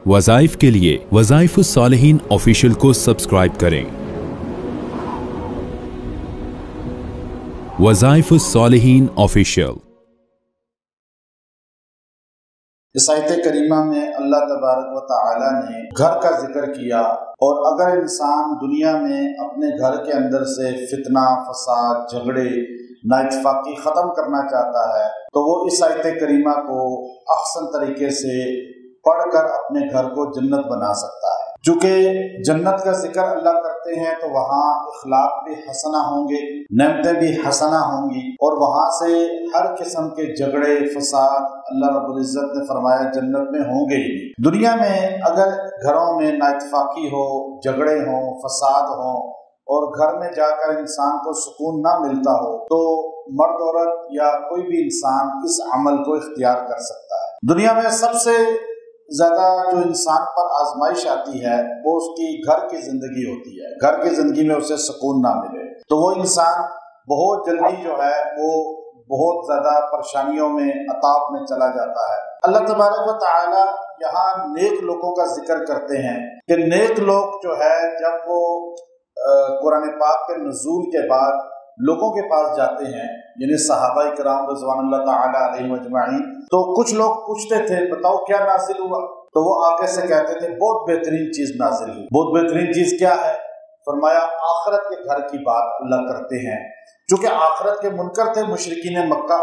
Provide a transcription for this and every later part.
वज़ाइफ के लिए वज़ाइफुस्सालिहीन ऑफिशियल को सब्सक्राइब करें। वज़ाइफुस्सालिहीन ऑफिशियल। इस आयत करीमा में अल्लाह तबारक व तआला ने घर का जिक्र किया, और अगर इंसान दुनिया में अपने घर के अंदर से फितना, फसाद, झगड़े, नाइतफाकी ख़त्म करना चाहता है तो वो इस आयत करीमा को अहसन तरीके से पढ़कर अपने घर को जन्नत बना सकता है। चूँकि जन्नत का जिक्र अल्लाह करते हैं तो वहाँ इखलाक भी हसना होंगे, नेमतें भी हसना होंगी, और वहाँ से हर किस्म के झगड़े, फसाद अल्लाह रब्बुल इज़्ज़त ने फरमाया जन्नत में होंगे ही नहीं। दुनिया में अगर घरों में नाइतफाकी हो, झगड़े हों, फसाद हों और घर में जाकर इंसान को सुकून ना मिलता हो तो मर्द औरत या कोई भी इंसान इस अमल को इख्तियार कर सकता है। दुनिया में सबसे ज़्यादा जो इंसान पर आजमाइश आती है वो उसकी घर की ज़िंदगी होती है। घर की ज़िंदगी में उसे सुकून ना मिले तो वो इंसान बहुत जल्दी जो है वो बहुत ज़्यादा परेशानियों में, अताब में चला जाता है। अल्लाह तबारक व तआला यहाँ नेक लोगों का जिक्र करते हैं कि नेक लोग जो है जब वो कुरान पाक के नुज़ूल के बाद लोगों के पास जाते हैं, यानी सहाबा इकराम रज़वानुल्लाह तआला अलैहिम अजमाइन, तो कुछ लोग पूछते थे बताओ क्या नाजिल हुआ, तो वो आगे से कहते थे बहुत बेहतरीन चीज़ नाजिल हुई। बहुत बेहतरीन चीज़ क्या है? फरमाया आखिरत के घर की बात अल्लाह करते हैं। चूँकि आखिरत के मुनकर थे मुशरिकीन मक्का,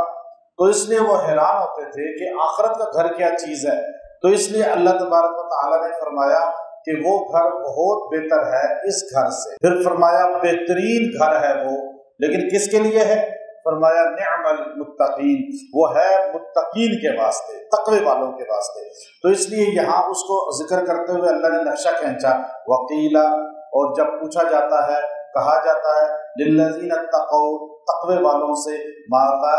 तो इसलिए वो हैरान होते थे कि आखिरत का घर क्या चीज़ है। तो इसलिए अल्लाह तबारक व तआला ने फरमाया कि वो घर बहुत बेहतर है इस घर से। फिर फरमाया बेहतरीन घर है वो, लेकिन किसके लिए है? फरमाया निअमल मुत्तकीन, वो है मुत्तकीन के वास्ते, तक़वे वालों के वास्ते। तो इसलिए यहाँ उसको जिक्र करते हुए अल्लाह ने नक्शा खींचा वकीला, और जब पूछा जाता है, कहा जाता है लिल्लज़ीना तक़ौ, तक़वे वालों से, माज़ा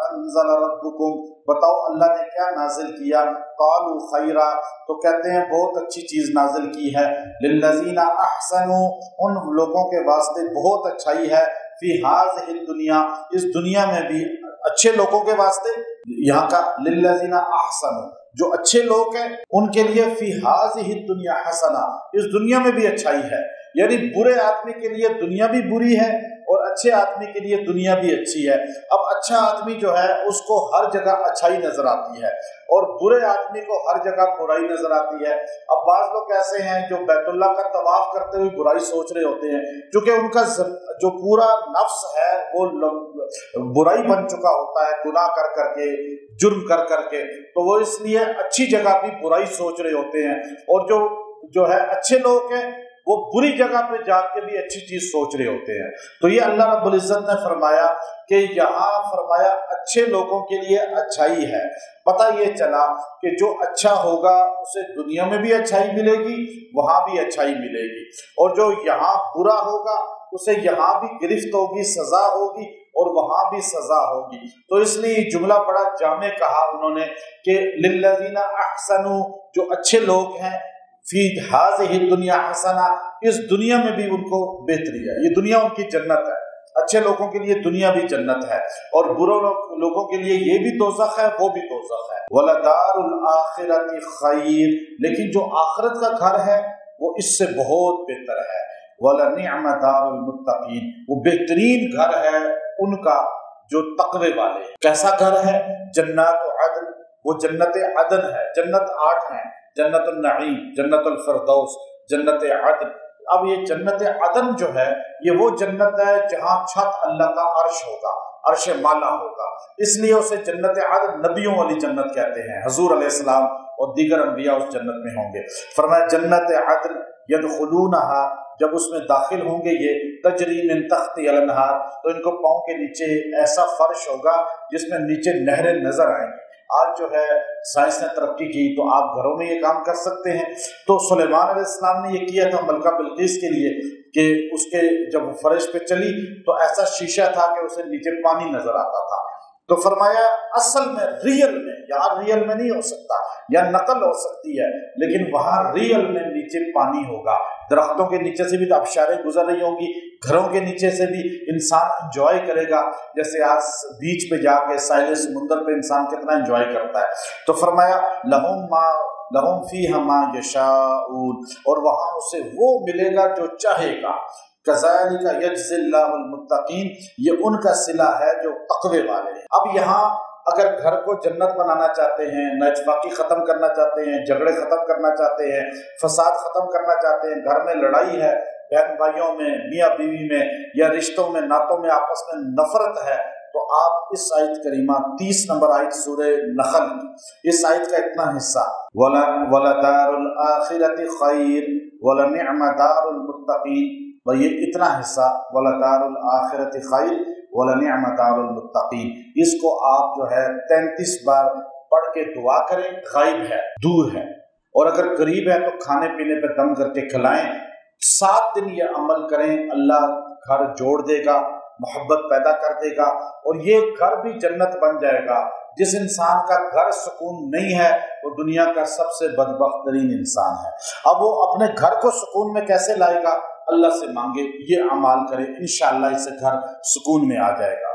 अंज़ल रब्बुकुम, बताओ अल्लाह ने क्या नाजिल किया? क़ालू खैरा, तो कहते हैं बहुत अच्छी चीज़ नाजिल की है। लिल्लज़ीना अहसनु, उन लोगों के वास्ते बहुत अच्छाई है। फी हाज़िहिद दुनिया, इस दुनिया में भी अच्छे लोगों के वास्ते, यहाँ का लिल्लज़ीना अहसनु, जो अच्छे लोग हैं उनके लिए फी हाज़िहिद दुनिया हसना, इस दुनिया में भी अच्छाई है। यानी बुरे आदमी के लिए दुनिया भी बुरी है और अच्छे आदमी के लिए दुनिया भी अच्छी है। अब अच्छा आदमी जो है उसको हर जगह अच्छाई नजर आती है और बुरे आदमी को हर जगह बुराई नजर आती है। अब बाज़ लोग ऐसे हैं जो बैतुल्लाह का तवाफ करते हुए बुराई सोच रहे होते हैं, क्योंकि उनका जो पूरा नफ्स है वो बुराई बन चुका होता है, गुनाह कर करके, जुर्म कर करके, तो वो इसलिए अच्छी जगह भी बुराई सोच रहे होते हैं। और जो है अच्छे लोग हैं वो बुरी जगह पे जाके भी अच्छी चीज सोच रहे होते हैं। तो ये अल्लाह रब्बुल इज़्ज़त ने फरमाया कि यहाँ फरमाया अच्छे लोगों के लिए अच्छाई है। पता ये चला कि जो अच्छा होगा उसे दुनिया में भी अच्छाई मिलेगी, वहाँ भी अच्छाई मिलेगी, और जो यहाँ बुरा होगा उसे यहाँ भी गिरफ्त होगी, सजा होगी, और वहाँ भी सजा होगी। तो इसलिए जुमला बड़ा जामे कहा उन्होंने कि लिल्लज़ीना अहसनु, जो अच्छे लोग हैं, फी हाज़िहि दुनिया हसना, इस दुनिया में भी उनको बेहतरी है, ये दुनिया उनकी जन्नत है। अच्छे लोगों के लिए दुनिया भी जन्नत है और बुरे लोगों के लिए ये भी दोज़ख है, वो भी दोज़ख है। वलदारुल आखिरति खैर, लेकिन जो आखिरत का घर है वो इससे बहुत बेहतर है। वलनिअम दारुल मुत्तकीन, वो बेहतरीन घर है उनका जो तक़वे वाले। कैसा घर है? जन्नत अदन, वो जन्नत अदन है। जन्नत 8 हैं, जन्नतुल नईम, जन्नतुल फिरदौस, जन्नत अदन। अब ये जन्नत अदन जो है ये वो जन्नत है जहाँ छत अल्लाह का अर्श होगा, अर्श माला होगा, इसलिए उसे जन्नत अदन, नबियों वाली जन्नत कहते हैं। हुजूर अलैहिस्सलाम और दीगर अंबिया उस जन्नत में होंगे। फरमाया जन्नत अदन यदखुलूनहा, जब उसमें दाखिल होंगे ये, तजरी मिन तहती अल अनहार, तो इनको पाँव के नीचे ऐसा फर्श होगा जिसमें नीचे नहरें नजर आएंगी। आज जो है साइंस ने तरक्की की तो आप घरों में ये काम कर सकते हैं। तो सुलेमान अलैहिस्सलाम ने ये किया था मलका बिल्किस के लिए कि उसके जब फर्श पे चली तो ऐसा शीशा था कि उसे नीचे पानी नजर आता था। तो फरमाया असल में रियल में, यहाँ रियल में नहीं हो सकता, या नकल हो सकती है, लेकिन वहाँ रियल में नीचे पानी होगा। दरख्तों के नीचे से भी तो आबशारें गुजर रही होंगी, घरों के नीचे से भी इंसान एंजॉय करेगा। जैसे आज बीच पे जाके साहिल समुंदर पे इंसान कितना एंजॉय करता है। तो फरमाया लहुम मा लहुम फ़ीहा मा यशाऊन, और वहाँ उसे वो मिलेगा जो चाहेगा। कज़ालिका यजज़िल्लाहुल मुत्तक़ीन, ये उनका सिला है जो तक़वे वाले हैं। अब यहाँ अगर घर को जन्नत बनाना चाहते हैं, नाइतफाकी ख़त्म करना चाहते हैं, झगड़े ख़त्म करना चाहते हैं, फसाद ख़त्म करना चाहते हैं, घर में लड़ाई है, बहन भाइयों में, मियाँ बीवी में, या रिश्तों में, नातों में आपस में नफ़रत है, तो आप इस आयत करीमा 30 नंबर आयत सूरह नहल, इस आयत का इतना हिस्सा वलदारुल आखिरति खैर वलनिअमा दारुल मुत्तकीन, और ये इतना हिस्सा वलदारुल आखिरति खैर वलनिअमा दारुल मुत्तकीन, इसको आप जो है 33 बार पढ़ के दुआ करें। गायब है, दूर है, और अगर करीब है तो खाने पीने पे दम करके खिलाएं। 7 दिन ये अमल करें, अल्लाह घर जोड़ देगा, मोहब्बत पैदा कर देगा, और ये घर भी जन्नत बन जाएगा। जिस इंसान का घर सुकून नहीं है वो दुनिया का सबसे बदबख्त तरीन इंसान है। अब वो अपने घर को सुकून में कैसे लाएगा? अल्लाह से मांगे, ये अमाल करे, इंशाअल्लाह इससे घर सुकून में आ जाएगा।